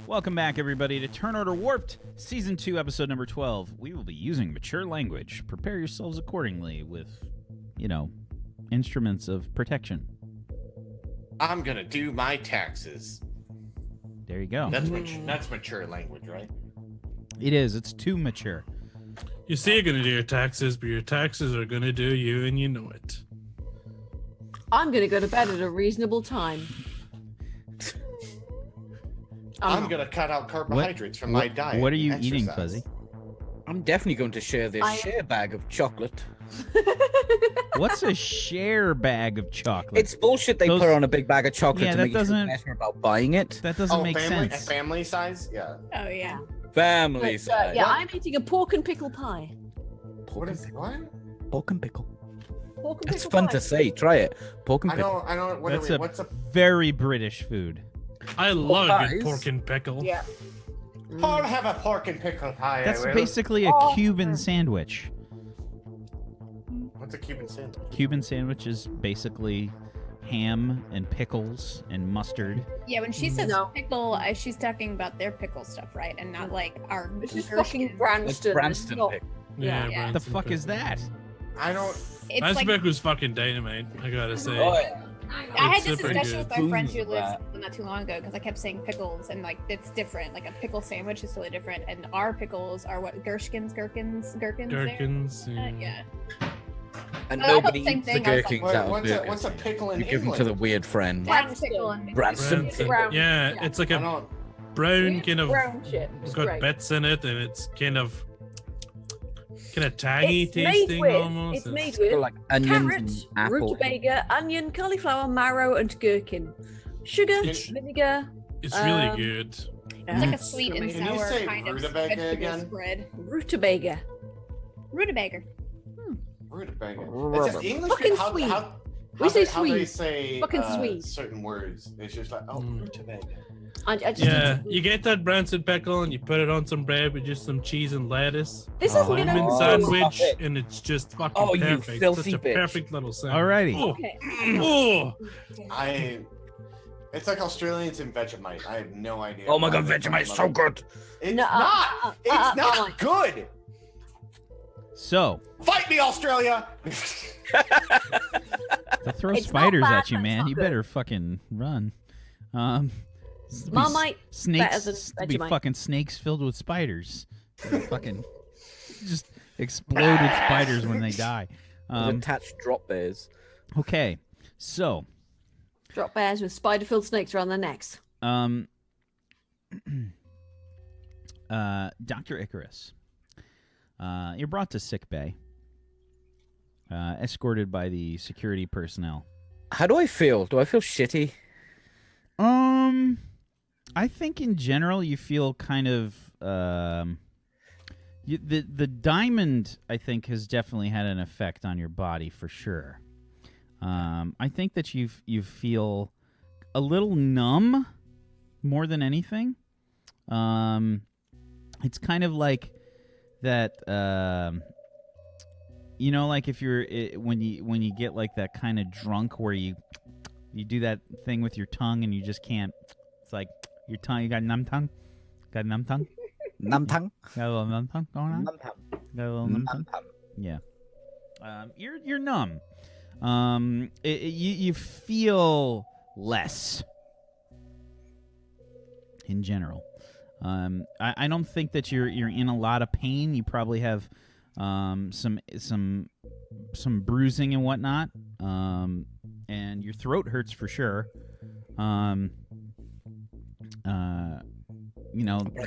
Welcome back, everybody, to Turn Order Warped, Season 2, Episode number 12. We will be using mature language. Prepare yourselves accordingly with, instruments of protection. I'm gonna do my taxes. There you go. That's mature language, right? It is. It's too mature. You say you're gonna do your taxes, but your taxes are gonna do you, and you know it. I'm gonna go to bed at a reasonable time. I'm gonna cut out carbohydrates from my diet. What are you eating, Fuzzy? I'm definitely going to share this share bag of chocolate. What's a share bag of chocolate? It's bullshit they put on a big bag of chocolate to make you feel better about buying it. That doesn't make sense. Family size? Yeah. Oh, yeah. Family size. Yeah, I'm eating a pork and pickle pie. What is what? Pork and pickle. Pork and It's pickle fun pie. to say. Try it. Pork and pickle. I don't. What's a very British food? I love a good pork and pickle. Yeah. I'll have a pork and pickle pie. That's basically a Cuban sandwich. What's a Cuban sandwich? Cuban sandwich is basically ham and pickles and mustard. Yeah, when she says pickle, she's talking about their pickle stuff, right? And not like our. This is fucking Branston. Branston Not- pickle. Yeah. The fuck is that? I don't. It's Branston like, pickle's fucking dynamite. I gotta say. Oh, yeah. I had It's this super discussion good. with my friend who Foods lives that- not too long ago because I kept saying pickles and like it's different. Like a pickle sandwich is totally different, and our pickles are what gherkins. Gherkins. Yeah. And I thought nobody the same eats the thing, I was like, gherkins out of what's a burgers. pickle in You give them England? to the weird friend. Brown pickle and Branston. Branston. Brown. Yeah, Yeah. it's like I a don't. brown kind of. Brown shit. It's It's got great. bits in it, and it's kind of tangy It's made tasting with, almost. It's made It's with got like onions carrots, and apple. rutabaga, onion, cauliflower, marrow, and gherkin. Sugar, vinegar. It's really good. it's like a sweet and amazing. Can you sour say kind of rutabaga vegetable again? spread. Rutabaga. Rutabaga. Rutabaga. Rubber. It's English. Fucking How sweet. how We say how they sweet. say Fucking sweet. certain words. It's just like rutabaga. I just Yeah, you get that Branston pickle and you put it on some bread with just some cheese and lettuce. This hasn't been Lemon a sandwich, stop it. and it's just fucking Oh, you perfect. filthy Such a bitch. perfect little sandwich. Alrighty. Oh, Okay. oh. It's like Australians and Vegemite. I have no idea. Oh my god, why they Vegemite's love so it. good. It's No, not. It's not good. So, Fight me, Australia. they'll throw It's not spiders bad, at you, but it's man. not You good. better fucking run. Marmite, snakes. better than There'll be Vegemite. fucking snakes filled with spiders. Fucking just explode with spiders when they die. With attached drop bears. Okay, so Drop bears with spider-filled snakes around their necks. Dr. Icarus, you're brought to sick bay, escorted by the security personnel. How do I feel? Do I feel shitty? I think in general you feel kind of the diamond. I think has definitely had an effect on your body for sure. I think that you feel a little numb more than anything. It's kind of like that. Like if you're when you get like that kind of drunk where you do that thing with your tongue and you just can't. It's like your tongue. You got numb tongue. Got numb tongue. Numb tongue. Got a little numb tongue going on. Numb tongue. Got a little numb tongue. Yeah. You're numb. You feel less in general. I don't think that you're in a lot of pain. You probably have some bruising and whatnot. And your throat hurts for sure. I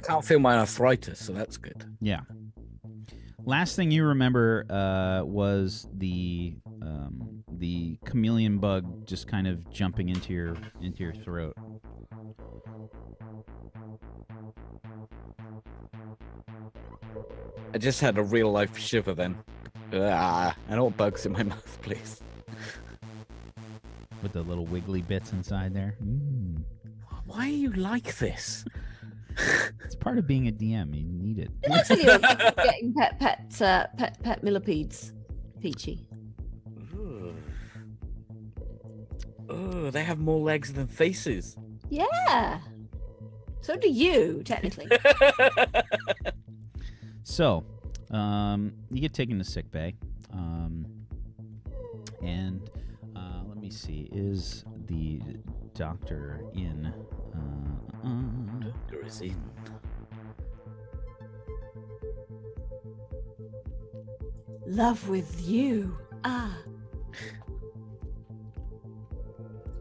can't feel my arthritis, so that's good. Yeah. Last thing you remember was the chameleon bug just kind of jumping into your throat. I just had a real life shiver then. I don't want bugs in my mouth, please. With the little wiggly bits inside there. Why are you like this? It's part of being a DM. You need it. Did I tell you about getting pet millipedes, Peachy? Oh, they have more legs than faces. Yeah. So do you, technically. So, you get taken to sick bay. And let me see. Is the doctor in? Doctor is in. Love with you. Ah.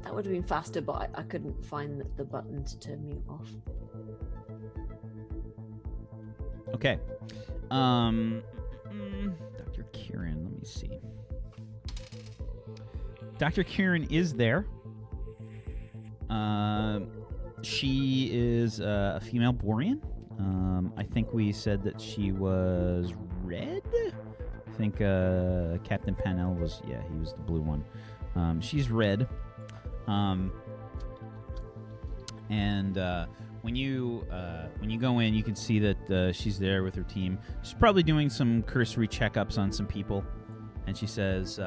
That would have been faster, but I couldn't find the button to turn mute off. Okay. Dr. Kieran, let me see. Dr. Kieran is there. She is a female Borean. I think we said that she was red. I think Captain Panel was, he was the blue one. She's red. When you go in, you can see that she's there with her team. She's probably doing some cursory checkups on some people, and she says,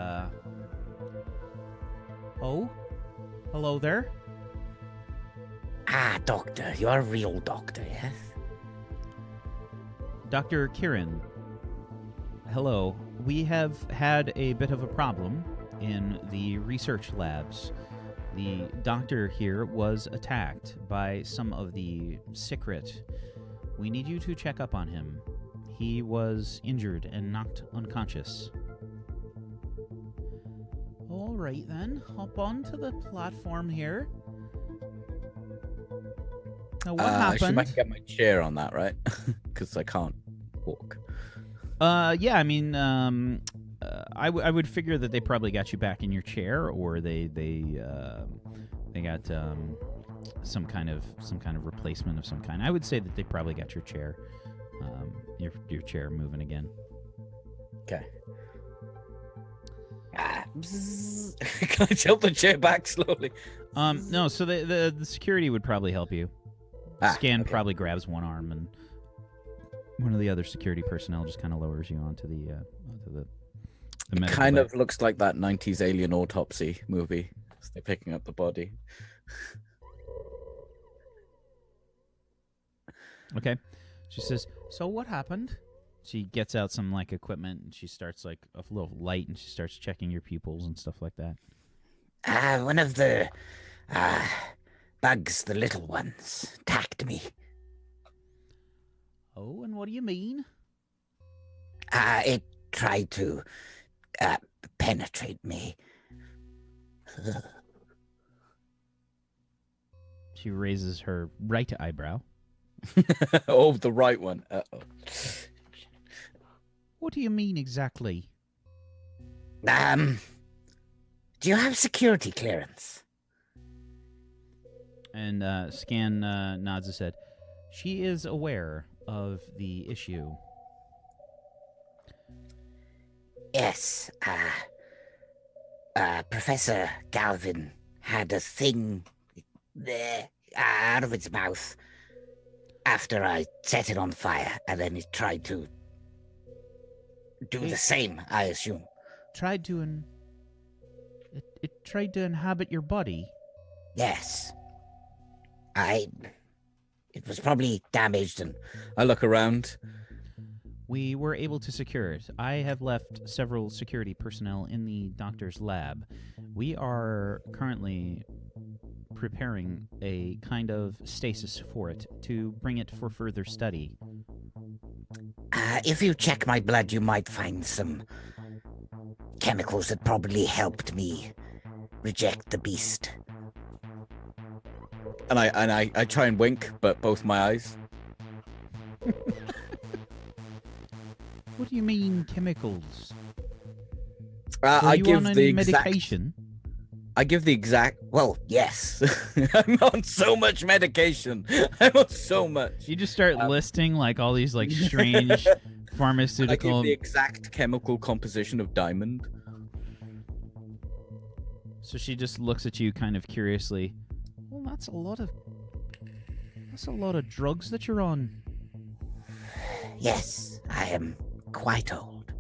"Oh, hello there." Ah, doctor, you're a real doctor, yes? Dr. Kieran, hello. We have had a bit of a problem in the research labs. The doctor here was attacked by some of the secret. We need you to check up on him. He was injured and knocked unconscious. All right, then. Hop on to the platform here. Now, what I should happened? get my chair on that, right? Because I can't walk. Yeah, I mean, I would figure that they probably got you back in your chair, or they got some kind of replacement of some kind. I would say that they probably got your chair, your chair moving again. Okay. Can I tilt the chair back slowly? No. So the security would probably help you. Scan probably grabs one arm, and one of the other security personnel just kind of lowers you onto the It kind of looks like that 90s alien autopsy movie. They're picking up the body. Okay. She says, "So what happened?" She gets out some equipment, and she starts a little light, and she starts checking your pupils and stuff like that. One of the bugs, the little ones, attacked me. Oh, and what do you mean? It tried to penetrate me. She raises her right eyebrow. Oh, the right one. Uh-oh. What do you mean exactly? Do you have security clearance? And Scan nods his head. She is aware of the issue. Yes. Professor Galvin had a thing there out of its mouth after I set it on fire, and then it tried to do the same, I assume. Tried to it tried to inhabit your body. Yes. It was probably damaged, and I look around. We were able to secure it. I have left several security personnel in the doctor's lab. We are currently preparing a kind of stasis for it to bring it for further study. if you check my blood, you might find some chemicals that probably helped me reject the beast. And I try and wink, but both my eyes. What do you mean chemicals? I Are you give on the any exact. medication? I give the exact. Well, yes. I'm on so much medication. I'm on so much. You just start listing like all these like strange I give pharmaceutical. the exact chemical composition of diamond. So she just looks at you kind of curiously. Well, that's a lot of drugs that you're on. Yes, I am quite old.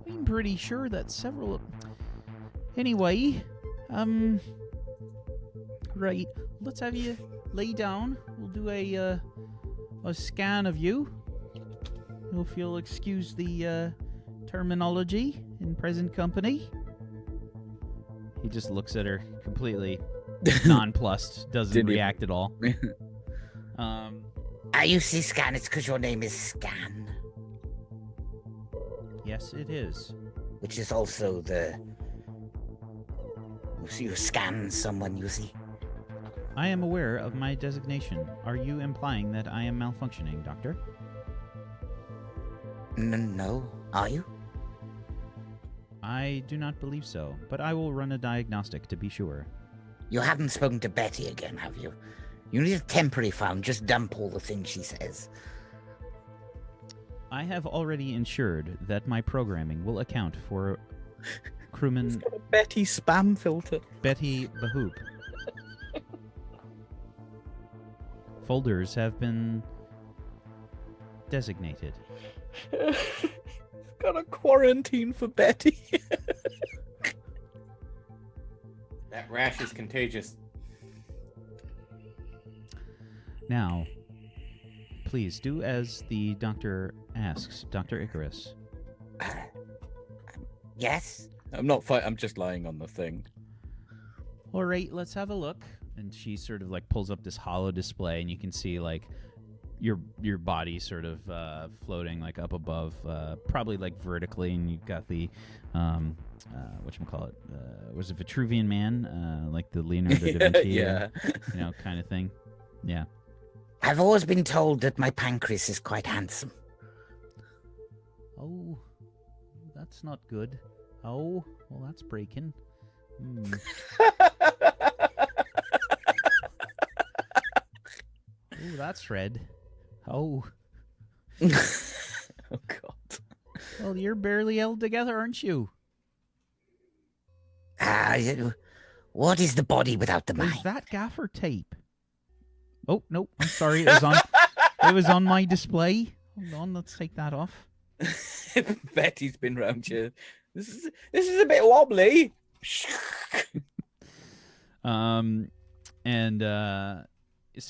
I'm pretty sure that Anyway, right. Let's have you lay down. We'll do a scan of you. If you'll excuse the terminology in present company. He just looks at her completely nonplussed, doesn't react at all. Are you Scan? It's because your name is Scan. Yes, it is. Which is also you scan someone, you see. I am aware of my designation. Are you implying that I am malfunctioning, Doctor? No. Are you? I do not believe so, but I will run a diagnostic to be sure. You haven't spoken to Betty again, have you? You need a temporary file. Just dump all the things she says. I have already ensured that my programming will account for crewman... It's got a Betty spam filter. Betty Bahoop. Folders have been designated. It's got a quarantine for Betty. That rash is contagious. Now, please do as the doctor asks, Dr. Icarus. Yes? I'm not fighting, I'm just lying on the thing. All right, let's have a look. And she sort of like pulls up this hollow display, and you can see like your body sort of floating like up above, probably like vertically, and you've got the whatchamacallit, was it Vitruvian Man, like the Leonardo da Vinci, yeah, kind of thing. Yeah. I've always been told that my pancreas is quite handsome. Oh, that's not good. Oh, well, that's breaking. Oh, that's red. Oh. Oh, God. Well, you're barely held together, aren't you? What is the body without the mind? Is that gaffer tape? Oh, no, I'm sorry. It was on my display. Hold on, let's take that off. Betty's been round here. This is a bit wobbly. So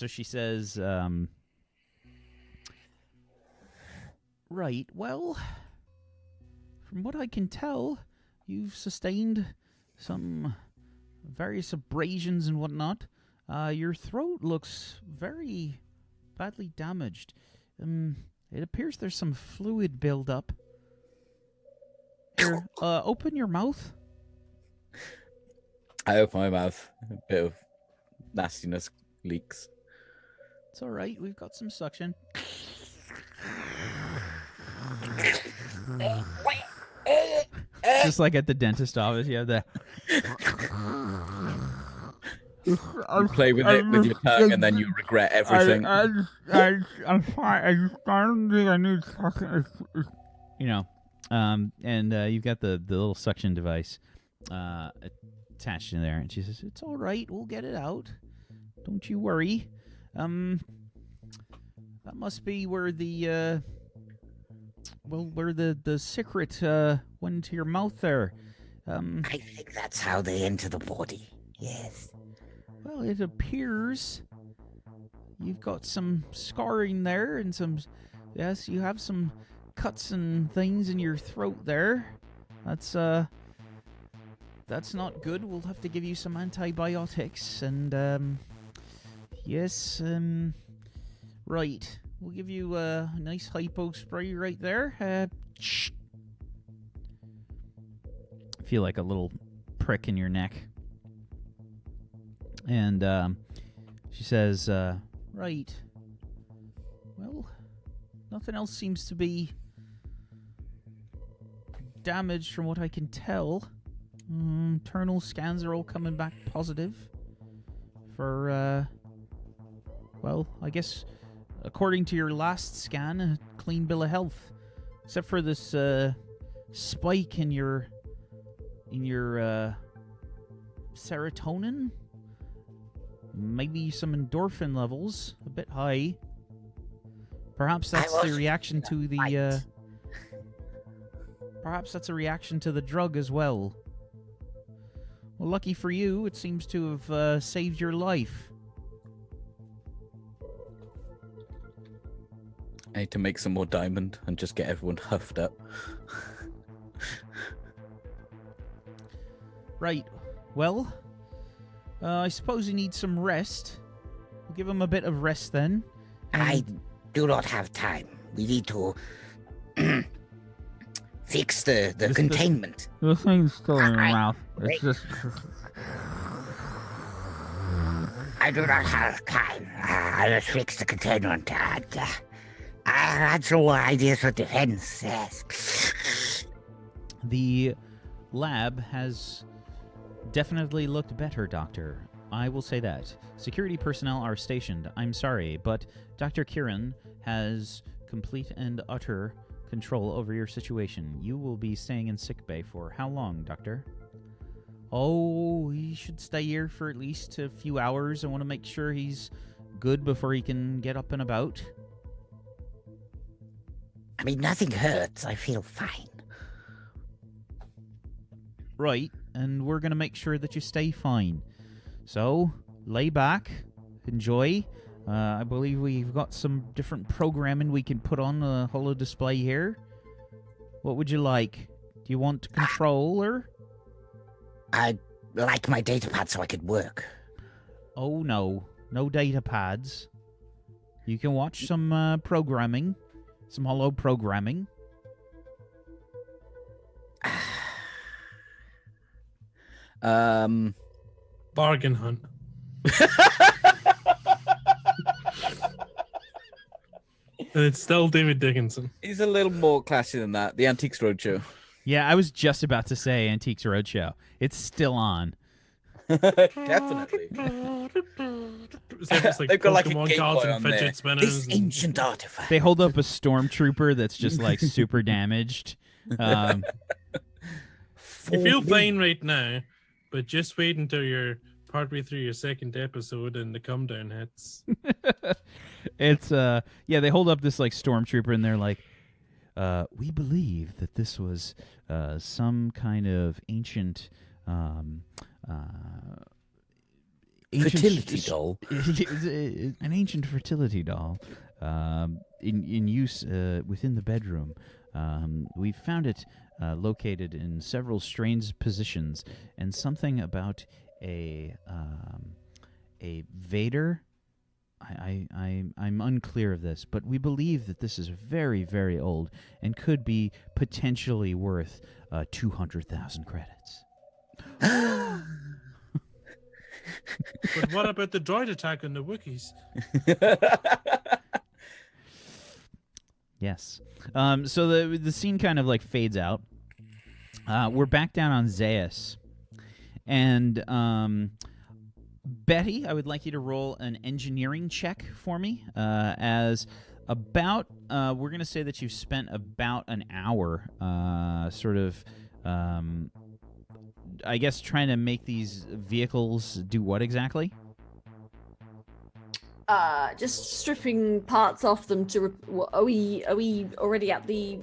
she says, right, well, from what I can tell, you've sustained some various abrasions and whatnot. Your throat looks very badly damaged. It appears there's some fluid buildup. Here, open your mouth. I open my mouth. A bit of nastiness leaks. It's all right. We've got some suction. Just like at the dentist office, you have the... You play with it with your tongue, and then you regret everything. I'm fine. I don't think I need suction. You've got the little suction device attached in there, and she says, "It's all right. We'll get it out. Don't you worry." That must be where the secret went into your mouth there. I think that's how they enter the body. Yes. Well, it appears you've got some scarring there, and yes, you have some cuts and things in your throat there. That's not good. We'll have to give you some antibiotics, and yes, right. We'll give you a nice hypo spray right there. Feel like a little prick in your neck. And she says, right. Well, nothing else seems to be damaged from what I can tell. Internal scans are all coming back positive. For, well, I guess according to your last scan, a clean bill of health. Except for this spike in your serotonin. Maybe some endorphin levels a bit high. Perhaps that's the reaction to the perhaps that's a reaction to the drug as well. Well, lucky for you, it seems to have saved your life. I need to make some more diamond and just get everyone huffed up. Right. Well, I suppose you need some rest. We'll give him a bit of rest then. I do not have time. We need to fix the containment. The thing's still in your mouth. It's just... I do not have time. I must fix the containment. I had some ideas for defense. Yes. The lab has definitely looked better, Doctor. I will say that. Security personnel are stationed. I'm sorry, but Dr. Kieran has complete and utter control over your situation. You will be staying in sickbay for how long, Doctor? Oh, he should stay here for at least a few hours. I want to make sure he's good before he can get up and about. I mean, nothing hurts. I feel fine. Right, and we're going to make sure that you stay fine. So, lay back, enjoy. I believe we've got some different programming we can put on the holo display here. What would you like? Do you want controller? I'd like my data pad so I could work. Oh, no. No data pads. You can watch some programming. Some holo programming. Bargain hunt. And it's still David Dickinson. He's a little more classy than that. The Antiques Roadshow. Yeah, I was just about to say Antiques Roadshow. It's still on. Definitely. They've got like a Game Boy on there. This ancient artifact. They hold up a stormtrooper that's just like super damaged. You feel fine right now, but just wait until you're partway through your second episode and the come down hits. It's yeah, they hold up this like stormtrooper and they're like, we believe that this was some kind of ancient fertility doll. An ancient fertility doll in use within the bedroom. We found it located in several strange positions, and something about a Vader. I'm unclear of this, but we believe that this is very, very old and could be potentially worth 200,000 credits. But what about the droid attack on the Wookiees? Yes. So the scene kind of like fades out. We're back down on Zais. And Betty, I would like you to roll an engineering check for me. As about, we're going to say that you spent about an hour I guess trying to make these vehicles do what exactly? Just stripping parts off them to. Are we already at the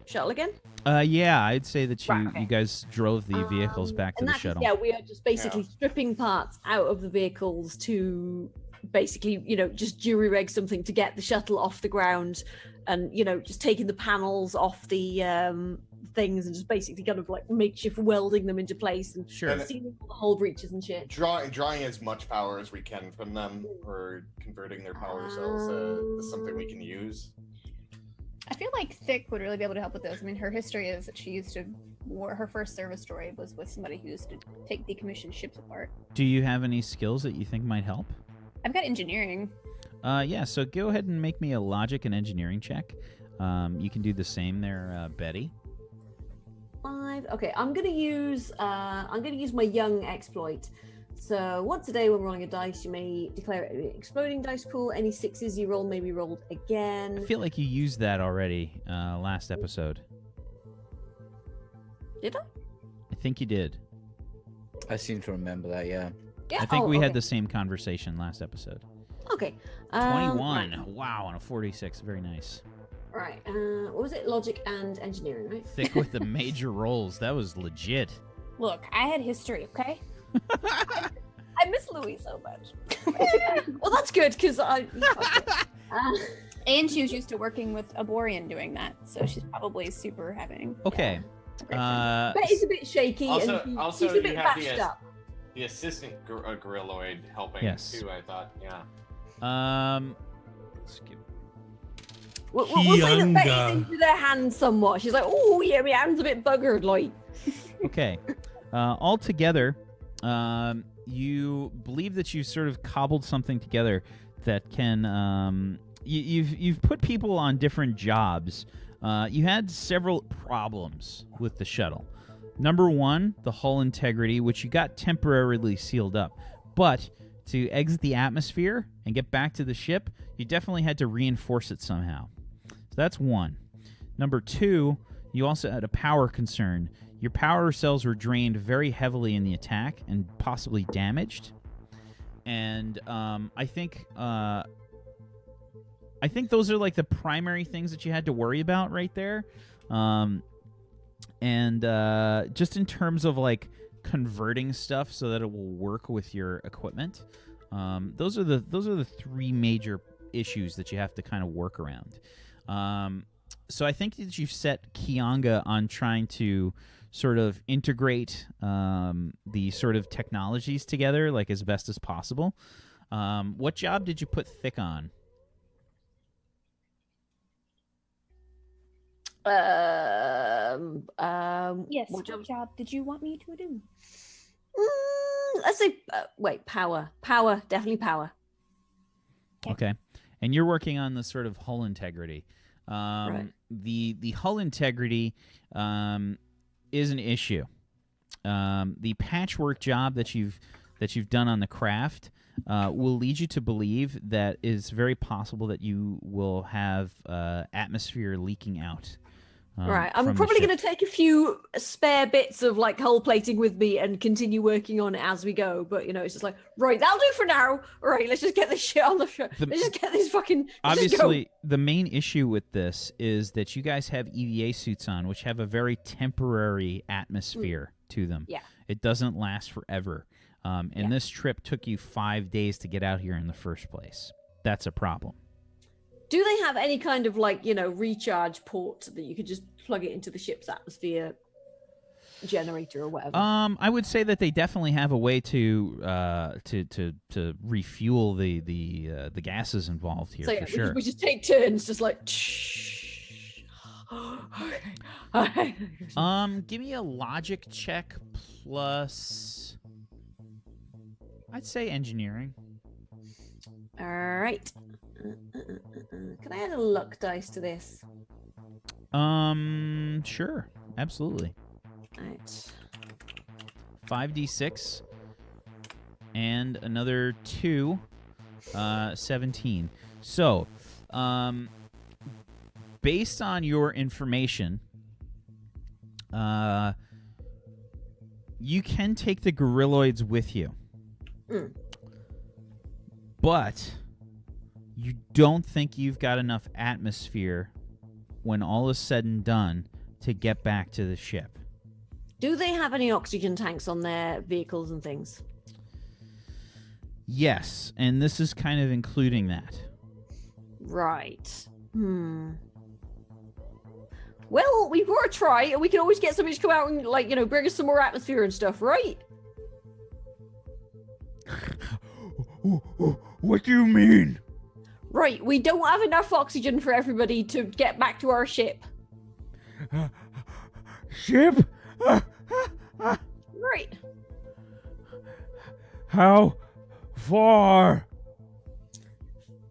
shuttle again? Yeah, I'd say that Right, okay. you guys drove the vehicles back to in the that case, shuttle. yeah, we are just basically stripping parts out of the vehicles to basically, just jury rig something to get the shuttle off the ground, and just taking the panels off the things and just basically kind of like makeshift welding them into place and sealing all the hole breaches and shit. Drawing as much power as we can from them, or converting their power cells to something we can use. I feel like Thick would really be able to help with this. I mean, her history is that she used to her first service story was with somebody who used to take decommissioned ships apart. Do you have any skills that you think might help? I've got engineering. Yeah, so go ahead and make me a logic and engineering check. You can do the same there, Betty. 5. Okay, I'm gonna use my young exploit. So once a day when rolling a dice, you may declare it an exploding dice pool. Any 6s you roll may be rolled again. I feel like you used that already last episode. Did I? I think you did. I seem to remember that, yeah. Yeah. I think we had the same conversation last episode. Okay. 21. Right. Wow, on a 46. Very nice. Right. What was it? Logic and engineering, right? Thick with the major rolls. That was legit. Look, I had history, okay? I miss Louis so much. Well, that's good because And she was used to working with a Borean doing that, so she's probably super having. Okay. a great time. Betty's a bit shaky Also, and also she's a bit you have bashed up. the assistant Gorriloid helping Yes. too. I thought, yeah. Let's give- We'll say that Kianga. Betty's into their hands somewhat. She's like, oh yeah, my hand's a bit buggered, like. Okay. Altogether, you believe that you sort of cobbled something together that can. You've put people on different jobs. You had several problems with the shuttle. Number one, the hull integrity, which you got temporarily sealed up, but to exit the atmosphere and get back to the ship, you definitely had to reinforce it somehow. So that's one. Number two, you also had a power concern. Your power cells were drained very heavily in the attack and possibly damaged. And I think those are like the primary things that you had to worry about right there. And just in terms of like converting stuff so that it will work with your equipment, those are the three major issues that you have to kind of work around. So I think that you've set Kianga on trying to sort of integrate the sort of technologies together like as best as possible. What job did you put Thick on? Yes. what What job did you want me to do? Let's say, wait, power, definitely power. Okay. And you're working on the sort of hull integrity. Right. The hull integrity is an issue. The patchwork job that you've done on the craft will lead you to believe that it's very possible that you will have atmosphere leaking out. Right, I'm from the probably ship. going to take a few spare bits of like hull plating with me and continue working on it as we go. But you know, it's just like, right, that'll do for now. All right, let's just get this shit on the show. Let's just get this fucking. let's just go. Obviously, the main issue with this is that you guys have EVA suits on, which have a very temporary atmosphere to them. Yeah. It doesn't last forever. And this trip took you 5 days to get out here in the first place. That's a problem. Do they have any kind of like, you know, recharge port that you could just plug it into the ship's atmosphere generator or whatever? I would say that they definitely have a way to refuel the gases involved here So for sure. we just take turns, just like. Okay. Give me a logic check plus, I'd say engineering. All right. Can I add a luck dice to this? Sure, absolutely. Right. 5d6 and another 2, 17. So, based on your information, you can take the Gorriloids with you. But you don't think you've got enough atmosphere when all is said and done to get back to the ship. Do they have any oxygen tanks on their vehicles and things? Yes, and this is kind of including that. Right. Well, we brought a try, and we can always get somebody to come out and, like, you know, bring us some more atmosphere and stuff, right? What do you mean? Right, we don't have enough oxygen for everybody to get back to our ship. Ship? Right. How far?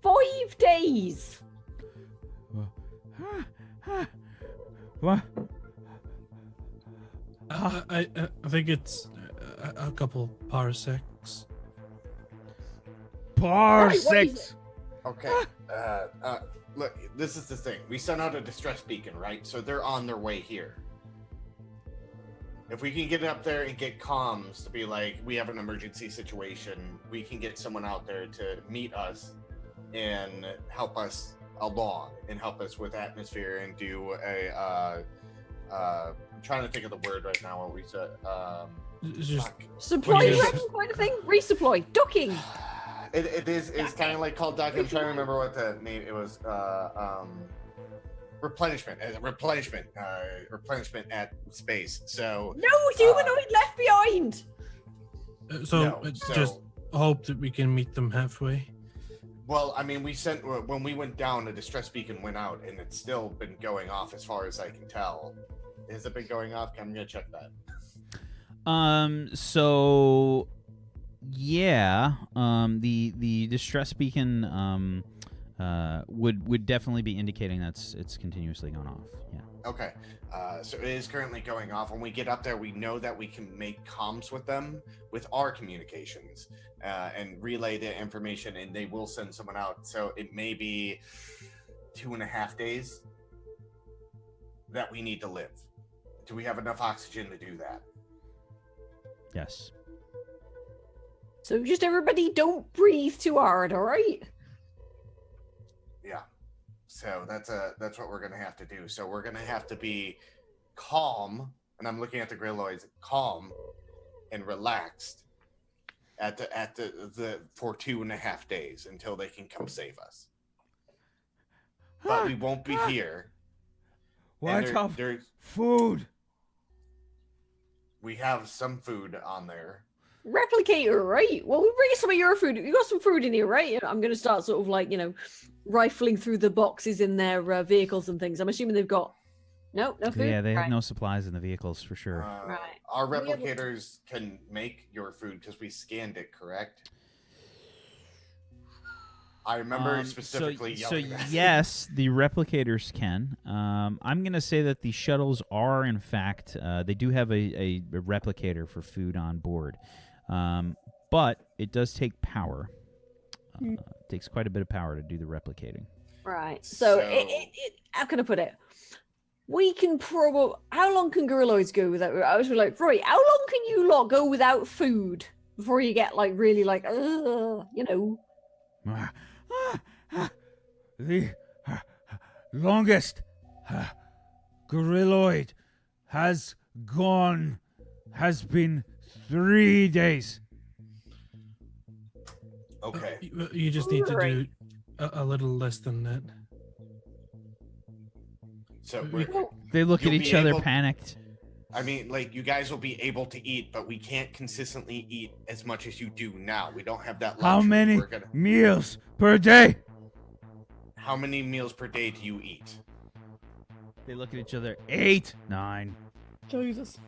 5 days. What? I think it's a couple parsecs. Parsecs. Okay. Look, this is the thing. We sent out a distress beacon, right? So they're on their way here. If we can get up there and get comms to be like, we have an emergency situation, we can get someone out there to meet us and help us along and help us with atmosphere and do I'm trying to think of the word right now. What we said. It's just Fuck. Supply Yes. dragon kind of thing. Resupply. Ducking. It is. It's kind of like called ducking. I'm trying to remember what the name. It was. Replenishment. Replenishment at space. So. No humanoid left behind. so No, it's so- just hope that we can meet them halfway. Well, I mean, we sent when we went down, the distress beacon went out, and it's still been going off as far as I can tell. Has it been going off? I'm gonna check that. So yeah, the distress beacon would definitely be indicating it's continuously gone off. Yeah. Okay, so it is currently going off. When we get up there, we know that we can make comms with them with our communications and relay the information, and they will send someone out. So it may be 2.5 days that we need to live. Do we have enough oxygen to do that? Yes. So just everybody don't breathe too hard, all right? Yeah. So that's what we're gonna have to do. So we're gonna have to be calm, and I'm looking at the Gorriloids, calm and relaxed at the for 2.5 days until they can come save us. But we won't be here. What And of there's food? we have some food on there. Replicator, right? Well, we bring some of your food. You got some food in here, right? I'm going to start sort of like, rifling through the boxes in their vehicles and things. I'm assuming they've got no food. Yeah, they have Right. no supplies in the vehicles for sure. Right. Our We have- replicators can make your food because we scanned it, correct? I remember specifically So yelling that. yes, the replicators can. I'm going to say that the shuttles are, in fact, they do have a replicator for food on board. But it does take power. It takes quite a bit of power to do the replicating. Right. So how can I put it? We can probably. How long can Gorriloids go without? I was like, right. How long can you lot go without food before you get like really like, The longest Gorriloid has been 3 days. Okay. You just need to do Right. a little less than that. So They look at You'll each be other able- panicked. I mean, like, you guys will be able to eat, but we can't consistently eat as much as you do now. We don't have that luxury. How many We're gonna- meals per day? How many meals per day do you eat? They look at each other. 8, 9. Jesus.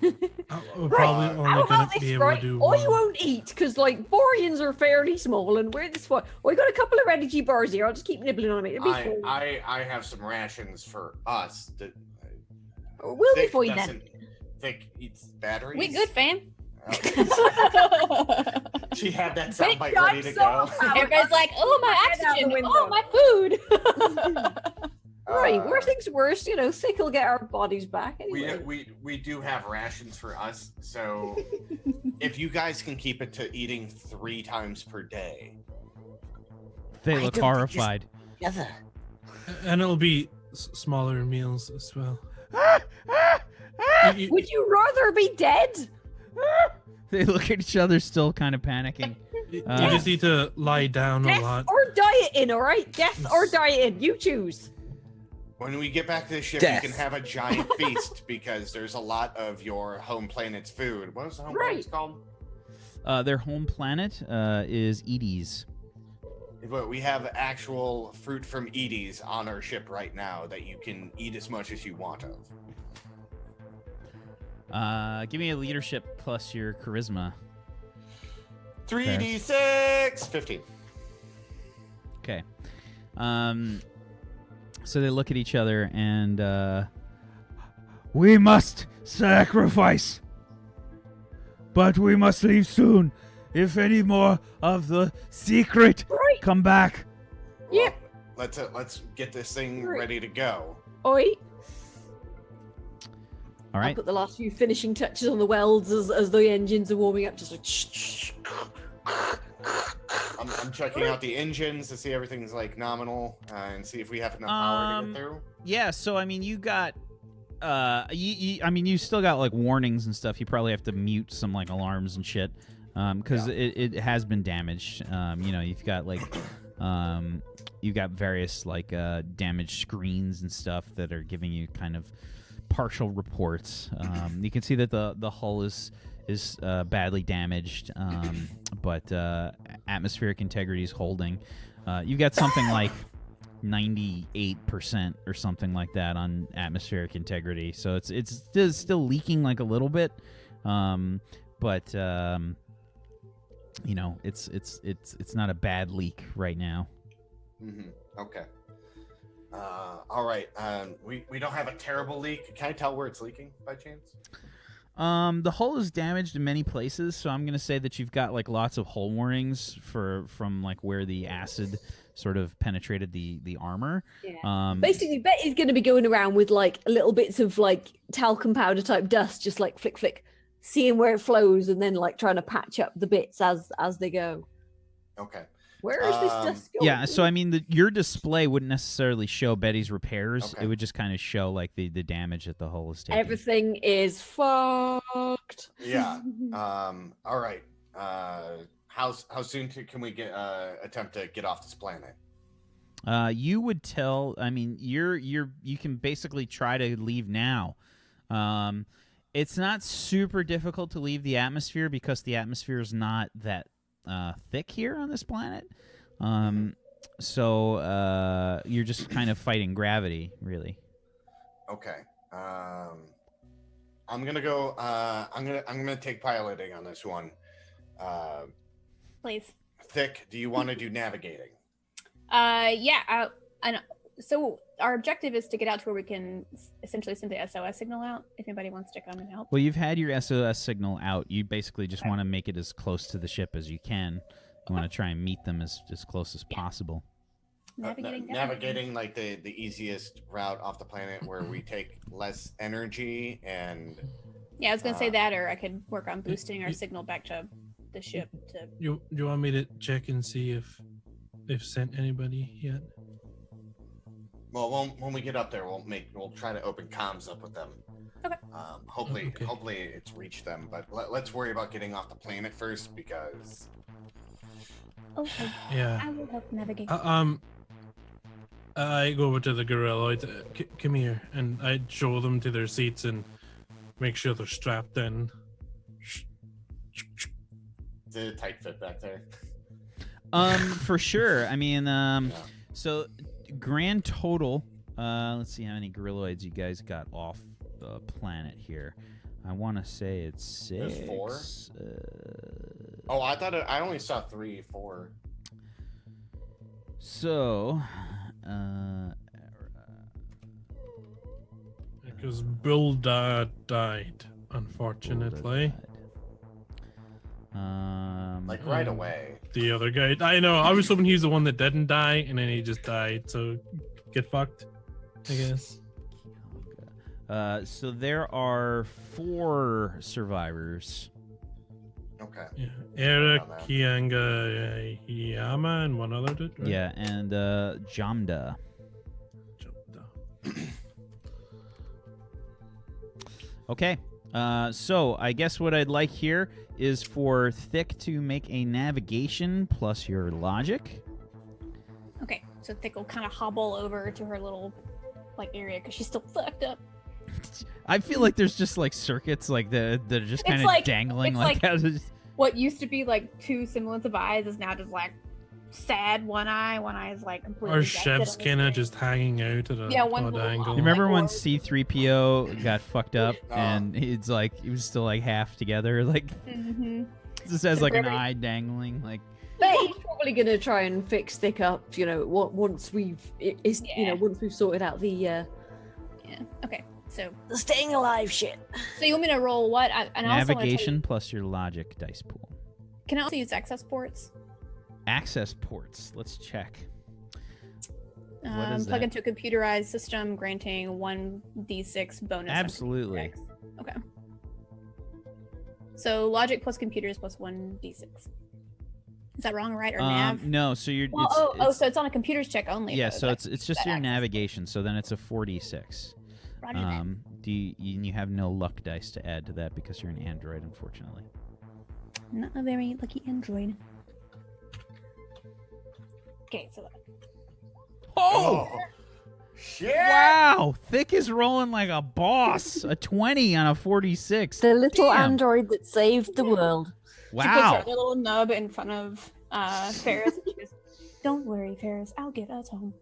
We're Right. probably How only going about to be this, able right? to do I one. won't eat because like Boreans are fairly small, and we're this far. We got a couple of energy bars here. I'll just keep nibbling on them. It'll be fine. I have some rations for us. That We'll be Vic fine then. doesn't- Vic eats batteries. We good, fam. Oh. She had that Vic, soundbite ready to I'm go. so proud. Everybody's like, oh, my Head out the oxygen. window. Oh, my food. Right, worst things worst, Thick will get our bodies back anyway. We do have rations for us, so if you guys can keep it to eating 3 times per day. They Why look don't they just- horrified. Together. And it'll be smaller meals as well. You- Would you rather be dead? They look at each other, still kind of panicking. you just need to lie down a Death lot. or dieting, all right? Death or dieting, you choose. When we get back to the ship, Death. you can have a giant feast because there's a lot of your home planet's food. What was the home Right. planet's called? Their home planet is Edie's. But we have actual fruit from Edie's on our ship right now that you can eat as much as you want of. Give me a leadership plus your charisma. 3d6! 15. Okay. So they look at each other and We must sacrifice. But we must leave soon. If any more of the secret Right. come back. Yeah. Let's get this thing Right. ready to go. Oi. all I'll right. put the last few finishing touches on the welds as the engines are warming up, just like I'm checking out the engines to see everything's like nominal and see if we have enough power to get through. Yeah, so I mean you got I mean, you still got like warnings and stuff. You probably have to mute some like alarms and shit, because it has been damaged. You know, you've got like, you've got various like damaged screens and stuff that are giving you kind of partial reports. You can see that the hull is badly damaged, but atmospheric integrity is holding. You've got something like 98% or something like that on atmospheric integrity, so it's still leaking like a little bit, but you know, it's not a bad leak right now. Okay. All right. We don't have a terrible leak. Can I tell where it's leaking by chance? The hull is damaged in many places, so I'm gonna say that you've got like lots of hull warnings from like where the acid sort of penetrated the armor. Yeah. Basically, Betty's gonna be going around with like little bits of like talcum powder type dust, just like flick flick, seeing where it flows, and then like trying to patch up the bits as they go. Okay. Where is this dust going? Yeah, so I mean, your display wouldn't necessarily show Betty's repairs. Okay. It would just kind of show like the damage that the hull is taking. Everything is fucked. Yeah. All right. How soon can we attempt to get off this planet? You would tell. I mean, you can basically try to leave now. It's not super difficult to leave the atmosphere because the atmosphere is not that thick here on this planet. So you're just kind of fighting gravity, really. Okay. I'm gonna go. I'm gonna take piloting on this one. Please. Thick, do you want to do navigating? Yeah. And so our objective is to get out to where we can essentially send the SOS signal out if anybody wants to come and help. Well, you've had your SOS signal out. You basically just want to make it as close to the ship as you can. You want to try and meet them as close as possible. Navigating like the easiest route off the planet where we take less energy and... Yeah, I was going to say that, or I could work on boosting our signal back to the ship. You want me to check and see if they've sent anybody yet? Well, when we get up there, we'll try to open comms up with them. Okay. Hopefully it's reached them, but let's worry about getting off the planet first because. Okay. Yeah. I will help navigate. I go over to the Gorriloid. Come here, and I show them to their seats and make sure they're strapped in. Is it a tight fit back there? For sure. I mean, so grand total. Let's see how many Gorriloids you guys got off the planet here. I want to say it's 6. There's 4. Oh, I thought I only saw 3, 4. So, because Bulda died, unfortunately. Like right away. The other guy, I know. I was hoping he's the one that didn't die, and then he just died. So get fucked, I guess. So there are 4 survivors. Okay. Yeah. Eric, Kianga, Yama, and one other dude, right? Yeah, and Jamda. Okay. So I guess what I'd like here is for Thick to make a navigation plus your logic. Okay, so Thick will kind of hobble over to her little like area because she's still fucked up. I feel like there's just like circuits like that are just kind of like, dangling like that. What used to be like 2 semblance of eyes is now just like sad one eye. One eye is like completely. Our chef's kind of just hanging out at a odd angle. You remember when C-3PO got fucked up and it's like he was still like half together, like just has like an eye dangling, like. But he's probably gonna try and fix Thick up, you know, once we've once we've sorted out the. Yeah. Okay. So the staying alive shit. So you want me to roll what? Navigation plus your logic dice pool. Can I also use access ports? Access ports. Let's check. Plug into a computerized system, granting 1d6 bonus. Absolutely. Okay. So logic plus computers plus 1d6. Is that wrong, right? Or nav? No. So you're. Well, so it's on a computer's check only. Yeah. So it's just your navigation. So then it's a 4d6. you have no luck dice to add to that because you're an android, unfortunately. Not a very lucky android. Okay, so Oh! Shit! Wow! Thick is rolling like a boss. A 20 on a 46. The little Damn. android that saved the world. she puts Wow. her little nub in front of Ferris. And she goes, "Don't worry, Ferris. I'll get us home."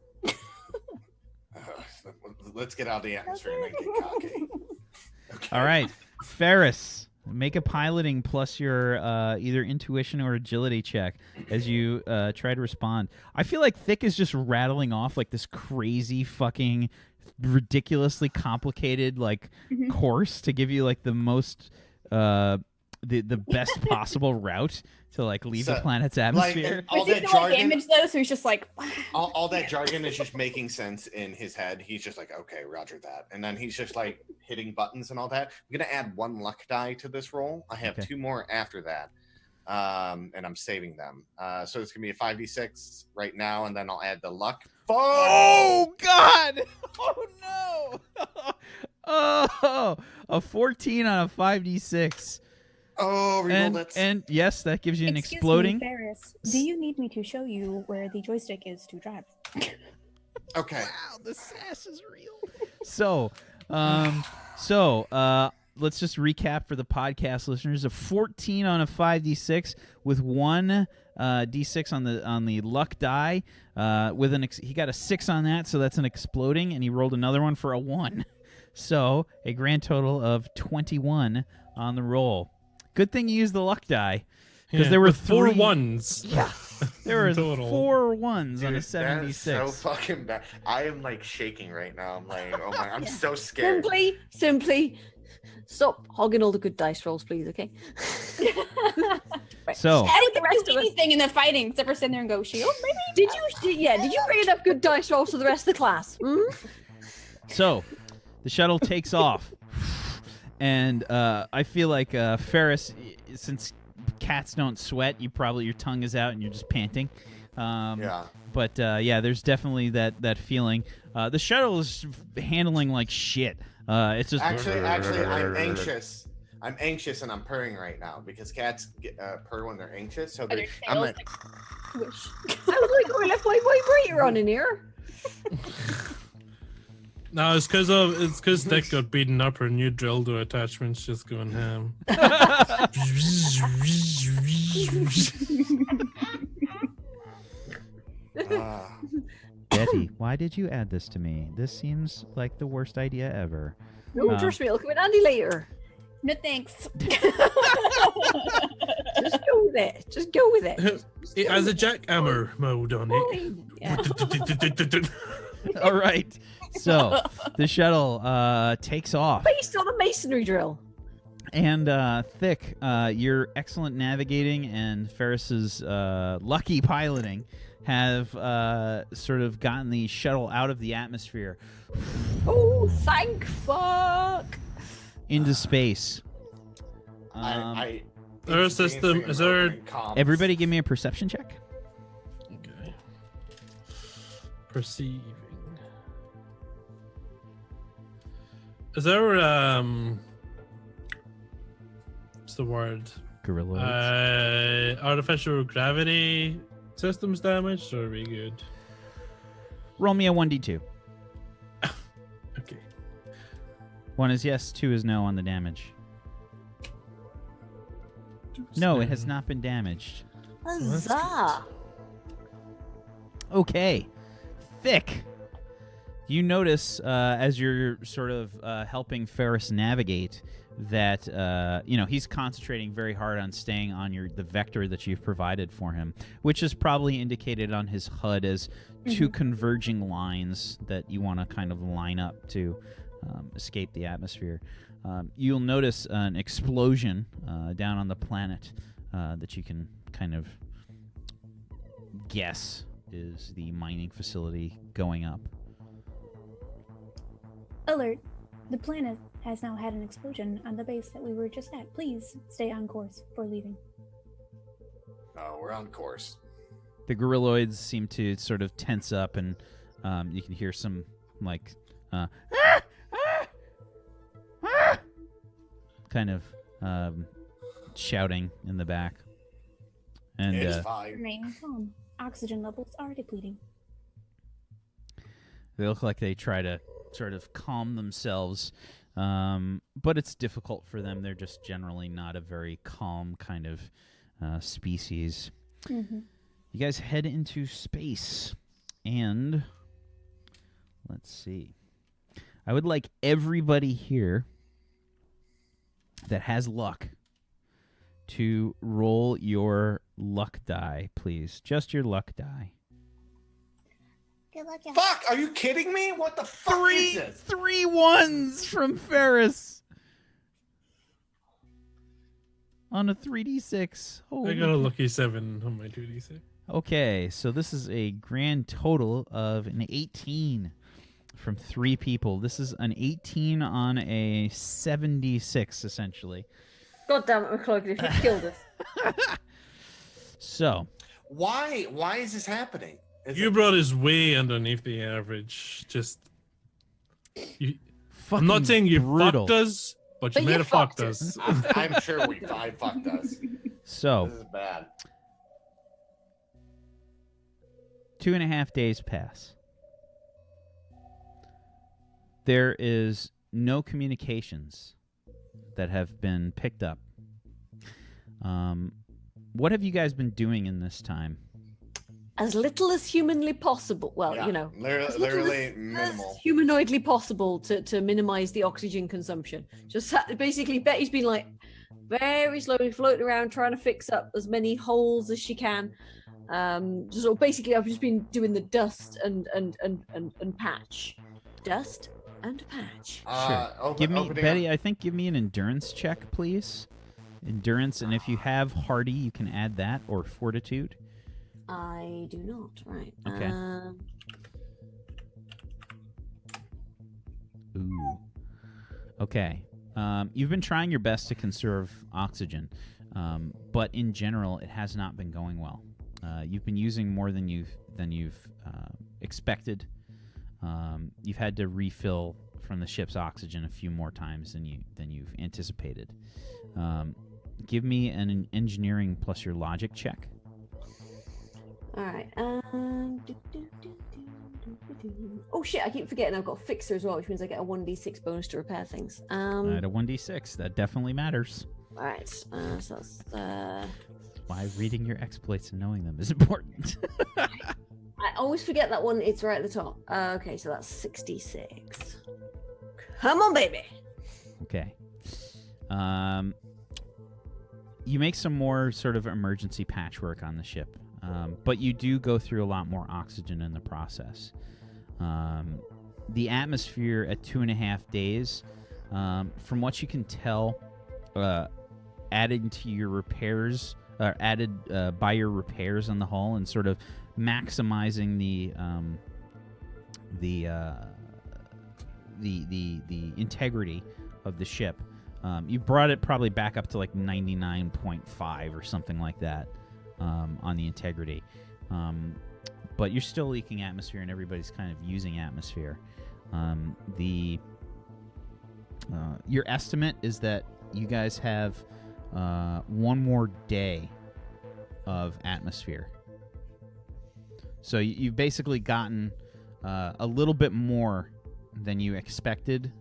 Let's get out of the atmosphere and then get cocky. Okay. All right. Ferris, make a piloting plus your either intuition or agility check as you try to respond. I feel like Thick is just rattling off like this crazy fucking ridiculously complicated like course to give you like the most the best possible route to like leave the planet's atmosphere. and all There's that no jargon, damage though, so he's just like, all that jargon is just making sense in his head. He's just like, okay, roger that. And then he's just like hitting buttons and all that. I'm going to add 1 luck die to this roll. I have 2 more after that. And I'm saving them. So it's going to be a 5d6 right now, and then I'll add the luck. Oh, God! Oh, no! Oh, a 14 on a 5d6. Oh, reroll that. And yes, that gives you an "Excuse exploding. me, Ferris. Do you need me to show you where the joystick is to drive?" Okay. Wow, the sass is real. So, let's just recap for the podcast listeners: a 14 on a 5d6 with 1 d6 on the luck die. With he got a 6 on that, so that's an exploding, and he rolled another one for a 1. So a grand total of 21 on the roll. Good thing you used the luck die because there were with 4 3 ones. Yeah, there were Total. 4 ones on a Dude, 76. that's so fucking bad. I am like shaking right now. I'm like, oh my, I'm so scared. Simply, stop hogging all the good dice rolls, please. Okay. Right. So I the didn't rest do of us. anything in the fighting except for sitting there and go, "Shield, maybe." Did you bring enough good dice rolls for the rest of the class? So, the shuttle takes off, and I feel like Ferris, since cats don't sweat, your tongue is out and you're just panting. Yeah. But there's definitely that feeling. The shuttle is handling like shit. It's just Actually, I'm anxious. I'm anxious and I'm purring right now because cats purr when they're anxious. So But their I'm tails, like, Swish. Sounds like we left my vibrator on in here. No, it's because Dick got beaten up. Her new dildo attachment's just going ham. Betty, why did you add this to me? This seems like the worst idea ever. No, trust me, I'll come in handy later. No thanks. Just go with it. Just go with it. It has a jackhammer mode on it. Yeah. All right. So the shuttle takes off. Based on a masonry drill. And Thick, your excellent navigating and Ferris's lucky piloting have sort of gotten the shuttle out of the atmosphere Oh, thank fuck. into space. Our system is there. Everybody give me a perception check. Okay. Perceiving. Is there what's the word? Gorriloid. Artificial gravity systems damaged, or are we good? Roll me a 1d2. Okay. 1 is yes, 2 is no on the damage. No, it has not been damaged. Huzzah. Okay. Thick. You notice as you're sort of helping Ferris navigate that he's concentrating very hard on staying on the vector that you've provided for him, which is probably indicated on his HUD as 2 converging lines that you want to kind of line up to escape the atmosphere. You'll notice an explosion down on the planet that you can kind of guess is the mining facility going up. Alert. The planet has now had an explosion on the base that we were just at. Please stay on course for leaving. Oh, we're on course. The Gorriloids seem to sort of tense up, and you can hear some like kind of shouting in the back. And It's fine. Remain calm. Oxygen levels are depleting. they look like they try to sort of calm themselves, but it's difficult for them. They're just generally not a very calm kind of species. Mm-hmm. You guys head into space, and let's see. I would like everybody here that has luck to roll your luck die, please. Just your luck die. Good luck, yeah. Fuck! Are you kidding me? What the fuck is this? 3 1s from Ferris on a 3d6. I Holy got a lucky 7 on my 2d6. Okay, so this is a grand total of an 18 from 3 people. This is an 18 on a 76, essentially. God damn it, McClogan, if you killed us. So, Why is this happening? You brought us way underneath the average. Just, I'm not saying you brutal. fucked us, but you But might you have fucked fucked us. I'm sure I fucked us. So This is bad. 2.5 days pass. There is no communications that have been picked up. What have you guys been doing in this time? As little as humanly possible. Well, Yeah, you know, as little literally as minimal. humanoidly possible to minimize the oxygen consumption. Just basically, Betty's been like very slowly floating around trying to fix up as many holes as she can. Just sort of basically, I've just been doing the dust and patch, dust and patch. Sure. Give me, Betty, I think give me an endurance check, please. Endurance, and if you have hardy, you can add that, or fortitude. I do not. Right. Okay. Ooh. Okay. You've been trying your best to conserve oxygen, but in general, it has not been going well. You've been using more than you've expected. You've had to refill from the ship's oxygen a few more times than you've anticipated. Give me an engineering plus your logic check. All right. Oh shit! I keep forgetting I've got fixer as well, which means I get a 1d6 bonus to repair things. At a 1d6, that definitely matters. All right. So that's. Why reading your exploits and knowing them is important. I always forget that one. It's right at the top. Okay, so that's 66. Come on, baby. Okay. You make some more sort of emergency patchwork on the ship, but you do go through a lot more oxygen in the process. The atmosphere at 2.5 days, from what you can tell, added to your repairs, added by your repairs on the hull, and sort of maximizing the integrity of the ship. You brought it probably back up to like 99.5 or something like that on the integrity. But you're still leaking atmosphere, and everybody's kind of using atmosphere. Your estimate is that you guys have one more day of atmosphere. So you've basically gotten a little bit more than you expected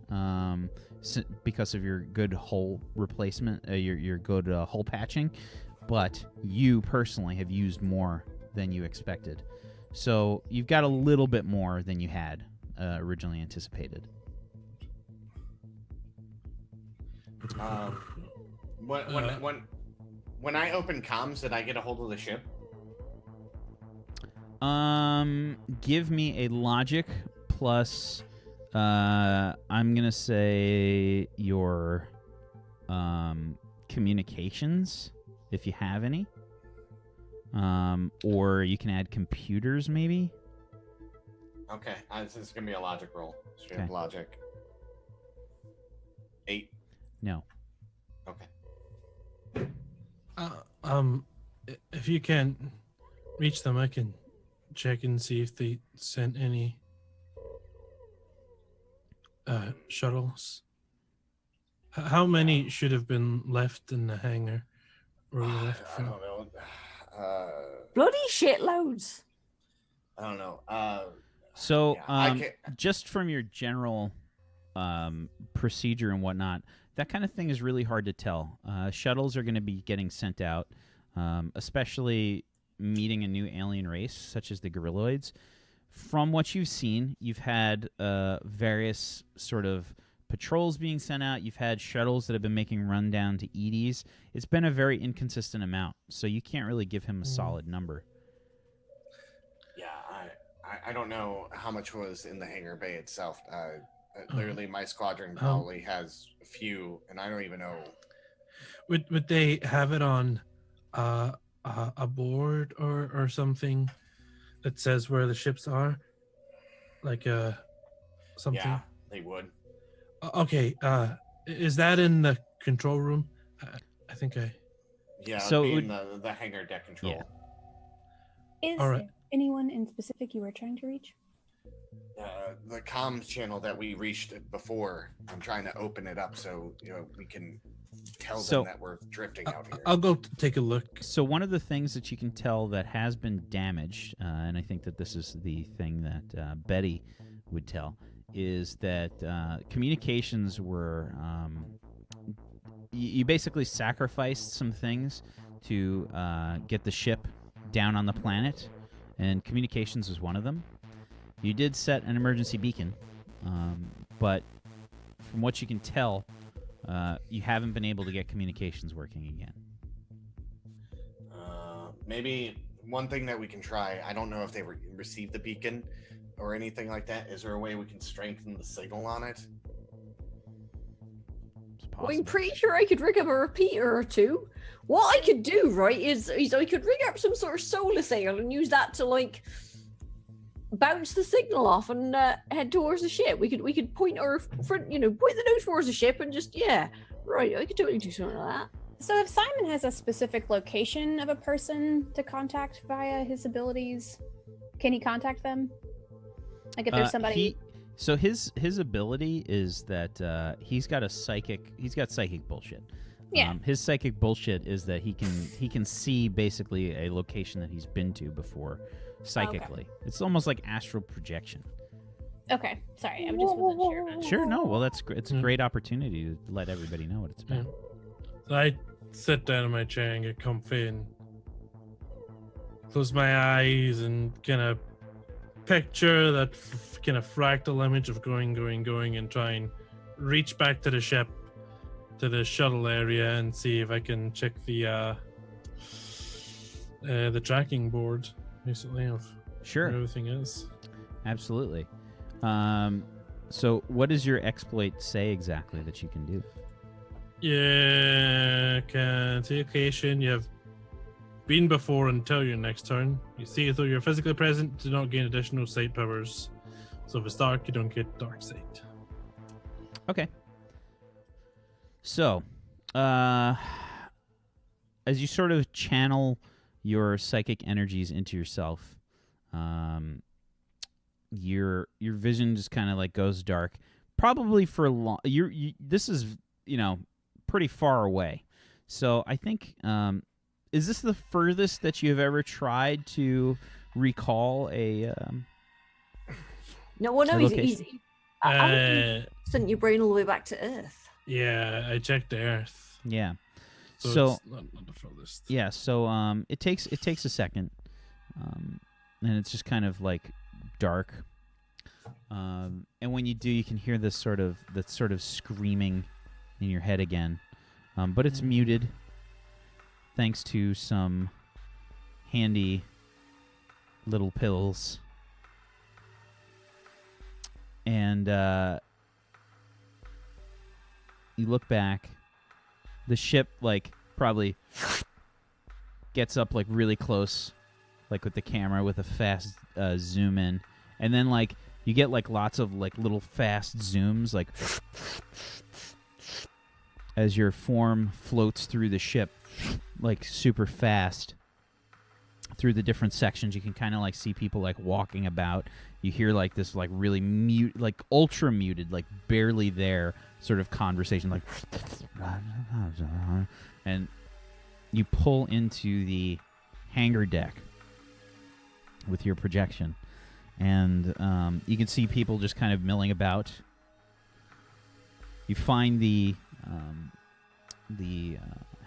because of your good hull replacement, your good hull patching, but you personally have used more than you expected. So you've got a little bit more than you had originally anticipated. When I opened comms, did I get a hold of the ship? Give me a logic plus, I'm gonna say your communications, if you have any. Or you can add computers, maybe. Okay, this is gonna be a logic roll. Straight up logic. 8. No. Okay. If you can't reach them, I can check and see if they sent any shuttles. How many should have been left in the hangar? Where we left I from? don't know. Bloody shitloads. I don't know. So, Yeah, I can't. just from your general procedure and whatnot, that kind of thing is really hard to tell. Shuttles are going to be getting sent out, especially meeting a new alien race such as the Gorriloids. From what you've seen, you've had various sort of patrols being sent out. You've had shuttles that have been making run down to Edie's. It's been a very inconsistent amount, so you can't really give him a solid number. Yeah, I don't know how much was in the hangar bay itself. Literally, my squadron probably has a few, and I don't even know. Would they have it on a board or something that says where the ships are, like something? Yeah, they would. Okay. Is that in the control room? I think I. Yeah, So so in the hangar deck control. Yeah. Is All right. there anyone in specific you were trying to reach? The comms channel that we reached before, I'm trying to open it up so we can tell them that we're drifting out here. I'll go take a look. So one of the things that you can tell that has been damaged, and I think that this is the thing that Betty would tell, is that communications were... you basically sacrificed some things to get the ship down on the planet, and communications was one of them. You did set an emergency beacon, but from what you can tell, you haven't been able to get communications working again. Maybe one thing that we can try, I don't know if they received the beacon or anything like that. Is there a way we can strengthen the signal on it? It's Well, I'm possible. pretty sure I could rig up a repeater or two. What I could do, right, is I could rig up some sort of solar sail and use that to like bounce the signal off and head towards the ship. We could point our front, point the nose towards the ship and just right. I could totally do something like that. So if Simon has a specific location of a person to contact via his abilities, can he contact them? Like if there's somebody. So his ability is that he's got psychic bullshit. Yeah. His psychic bullshit is that he can see basically a location that he's been to before psychically. It's almost like astral projection. Okay, sorry, I just wasn't sure about that. Sure, no. Well, it's a great opportunity to let everybody know what it's about. So I sit down in my chair and get comfy and close my eyes and kind of picture that kind of fractal image of going and try and reach back to the ship, to the shuttle area, and see if I can check the tracking board, basically, of Sure. where everything is. Absolutely. So what does your exploit say exactly that you can do? Yeah, can take occasion. You have been before until your next turn. You see it though you're physically present, do not gain additional sight powers. So if it's dark, you don't get dark sight. Okay. So, as you sort of channel your psychic energies into yourself, your vision just kind of like goes dark. Probably for long. This is pretty far away. So I think is this the furthest that you've ever tried to recall a? No, well, no, he's Uh, sent your brain all the way back to Earth. yeah, I checked the Earth. Yeah. So, So- it's not the furthest. Yeah, so it takes a second, and it's just kind of like dark, and when you do, you can hear this sort of screaming in your head again, but it's muted, thanks to some handy little pills, and you look back. The ship, probably gets up, really close, with the camera, with a fast zoom in. And then, you get, lots of, little fast zooms, as your form floats through the ship, super fast. through the different sections. You can kind of like see people like walking about. You hear like this like really mute, like ultra muted, like barely there sort of conversation, like, and you pull into the hangar deck with your projection, and you can see people just kind of milling about. You find the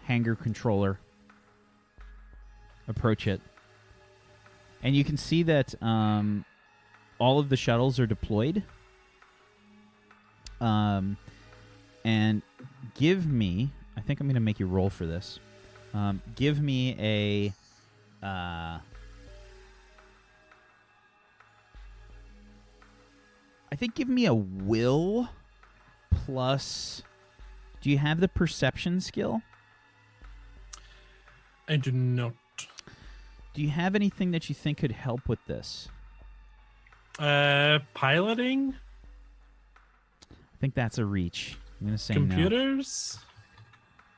hangar controller, approach it, and you can see that all of the shuttles are deployed. And give me, I think I'm going to make you roll for this. Give me a I think give me a will plus. Do you have the perception skill? I do not. Do you have anything that you think could help with this? Piloting? I think that's a reach. I'm going to say computers?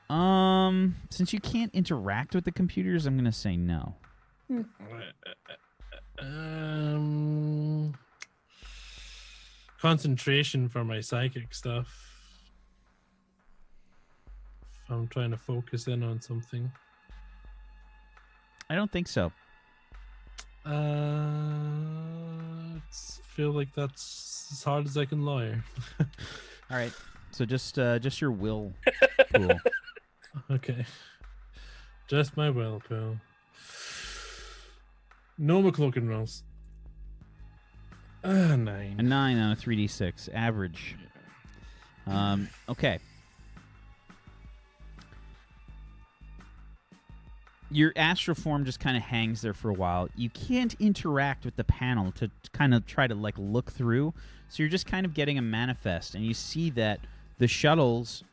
No. Since you can't interact with the computers, I'm going to say no. Concentration for my psychic stuff. If I'm trying to focus in on something. I don't think so. Feel like that's as hard as I can lawyer. All right. So just your will pool. Okay. Just my will pool. No McCloakin rolls. 9. A 9 on a 3d6 average. Okay. Your astral form just kind of hangs there for a while. You can't interact with the panel to kind of try to like look through. So you're just kind of getting a manifest, and you see that the shuttles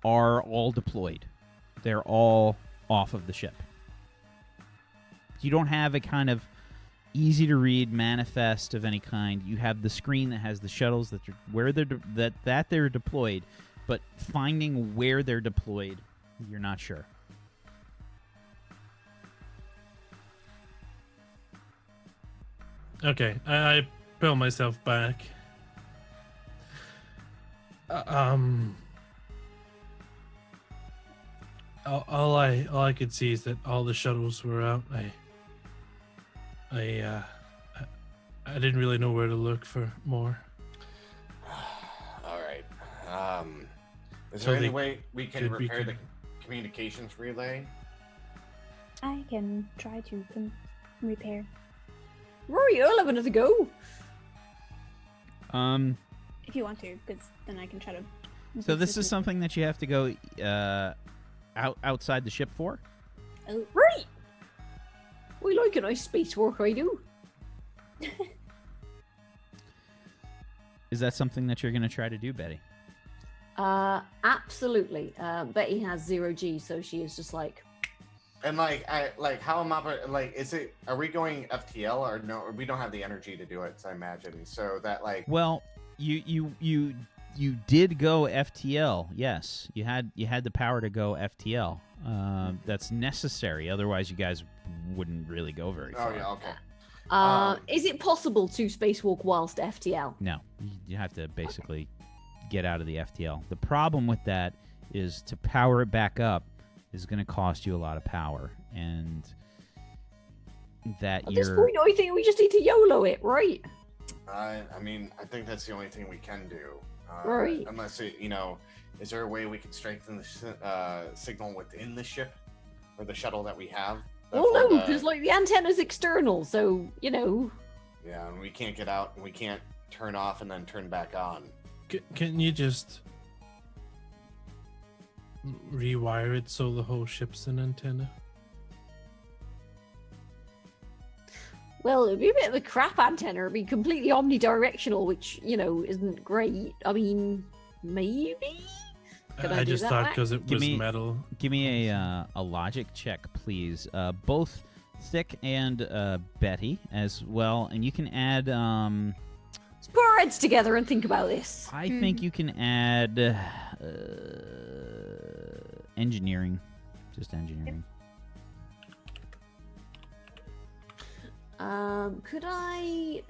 are all deployed. They're all off of the ship. You don't have a kind of easy to read manifest of any kind. You have the screen that has the shuttles that they're deployed, but finding where they're deployed, you're not sure. Okay, I pull myself back. All I could see is that all the shuttles were out. I didn't really know where to look for more. All right. Is there any way we can repair the communications relay? I can try to repair. Rory, you'll have another go. If you want to, because then I can try to. So this is something that you have to go outside the ship for? Oh. Right. We like a nice space work, I do. Is that something that you're going to try to do, Betty? Absolutely. Betty has 0G, so she is just like. And how am I are we going FTL or no? Or we don't have the energy to do it, I imagine. So that Well, you did go FTL. Yes, you had the power to go FTL. That's necessary. Otherwise, you guys wouldn't really go very far. Oh yeah, okay. Is it possible to spacewalk whilst FTL? No, you have to basically get out of the FTL. The problem with that is to power it back up is going to cost you a lot of power, and that at this point, I think we just need to YOLO it, right? I mean, I think that's the only thing we can do. Right. Unless is there a way we can strengthen the signal within the ship or the shuttle that we have? Well, no, because the antenna's external, so Yeah, and we can't get out, and we can't turn off and then turn back on. Can you just rewire it so the whole ship's an antenna? Well, it'd be a bit of a crap antenna. It'd be completely omnidirectional, which, isn't great. I mean, maybe? I just thought because it was metal. Give me a logic check, please. Both Thick and Betty as well. And you can add... Let's put our heads together and think about this. I think you can add engineering. Just engineering. Could I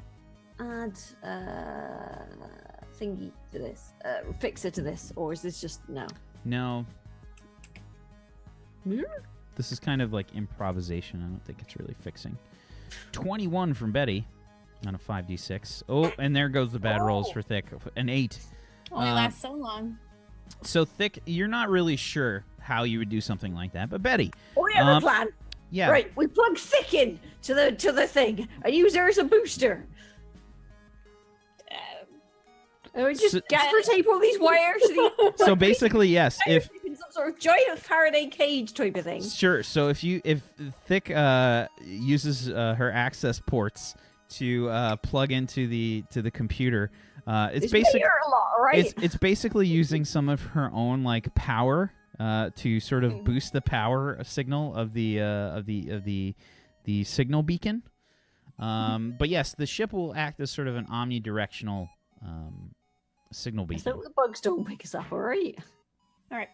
add thingy to this, fixer to this, or is this just no? No. Hmm? This is kind of like improvisation. I don't think it's really fixing. 21 from Betty on a 5d6. Oh, and there goes the bad rolls for Thick. An 8. Only lasts so long. So Thick, you're not really sure how you would do something like that, but Betty. Oh, we have a plan. Yeah. Right, we plug Thick in to the thing. I use her as a booster. And we just gaffer tape all these wires. So basically, yes. If in some sort of giant Faraday cage type of thing. Sure. So if Thick uses her access ports to plug into the computer, it's basically a lot, right? it's basically using some of her own like power to sort of boost the power signal of the signal beacon. But yes, the ship will act as sort of an omnidirectional signal beacon. So the bugs don't pick us up, all right? All right.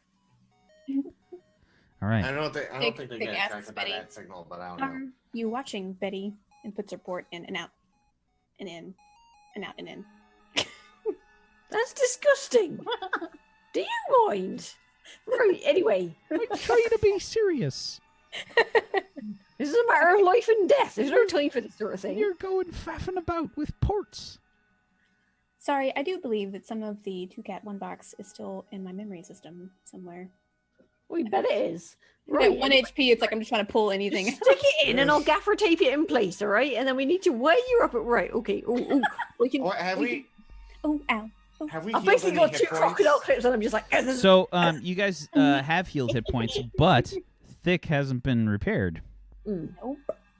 All right. I don't think they Big get asks attracted by Betty. that signal, but I don't know. You watching Betty and puts her port in and out and in and out and in. That's disgusting. Do you mind? Right, anyway. I'm trying to be serious. This is a matter of life and death. There's no time for this sort of thing. You're going faffing about with ports. Sorry, I do believe that some of the 2-cat 1 box is still in my memory system somewhere. We bet it is. At 1 HP, it's like I'm just trying to pull anything. Just stick it in and I'll gaffer tape it in place, all right? And then we need to weigh you up. Right, okay. Oh, we can. Or have we Oh, ow. have we I've healed basically any got hit 2 points? crocodile clips and I'm just like. So you guys have healed hit points, but Thick hasn't been repaired. Nope.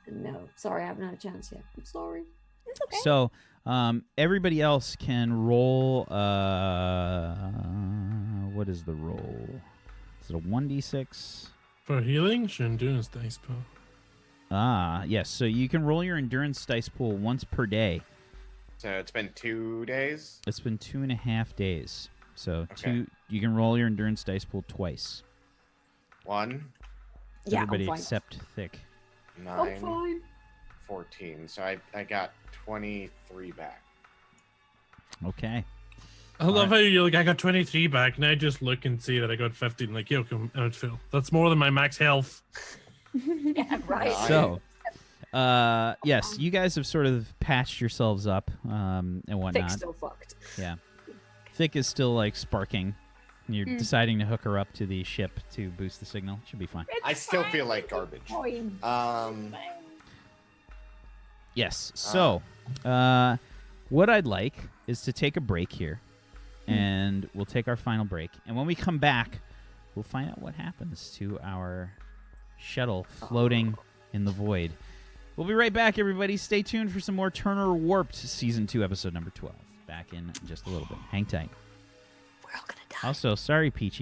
No, sorry, I haven't had a chance yet. I'm sorry. It's okay. So everybody else can roll. What is the roll? Is it a 1d6? For healing, your endurance dice pool. Ah, yes. So you can roll your endurance dice pool once per day. So it's been 2 days. It's been 2.5 days. So Okay. you can roll your endurance dice pool twice. 1, Yeah, Everybody I'm fine. except Thick. 9, I'm fine. 14. So I got 23 back. Okay. I love how you're like, I got 23 back, and I just look and see that I got 15. Like, yo, come out, Phil. That's more than my max health. Yeah, right. So, yes, you guys have sort of patched yourselves up and whatnot. Thick's still fucked. Yeah. Thick is still like sparking. You're deciding to hook her up to the ship to boost the signal. Should be fine. I still feel like garbage. Yes. So, what I'd like is to take a break here, and we'll take our final break. And when we come back, we'll find out what happens to our shuttle floating in the void. We'll be right back, everybody. Stay tuned for some more Turner Warped Season 2, Episode number 12. Back in just a little bit. Hang tight. We're all gonna die. Also, sorry, Peachy.